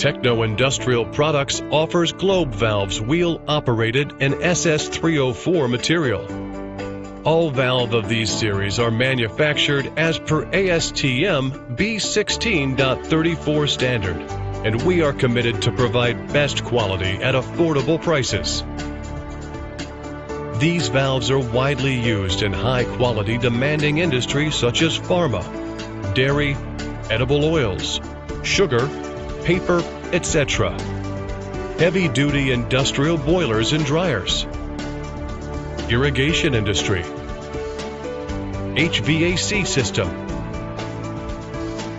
Techno Industrial Products offers globe valves wheel-operated in SS304 material. All valve of these series are manufactured as per ASTM B16.34 standard, and we are committed to provide best quality at affordable prices. These valves are widely used in high-quality demanding industries such as pharma, dairy, edible oils, sugar, paper, etc. Heavy-duty industrial boilers and dryers, irrigation industry, HVAC system,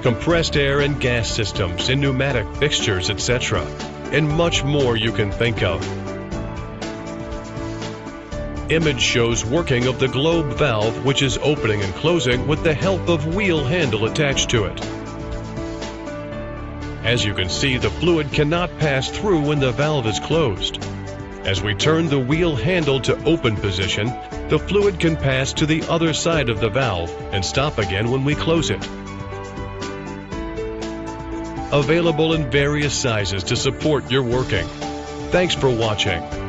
compressed air and gas systems in pneumatic fixtures, etc., and much more you can think of. Image shows working of the globe valve, which is opening and closing with the help of wheel handle attached to it. As you can see, the fluid cannot pass through when the valve is closed. As we turn the wheel handle to open position, the fluid can pass to the other side of the valve and stop again when we close it. Available in various sizes to support your working. Thanks for watching.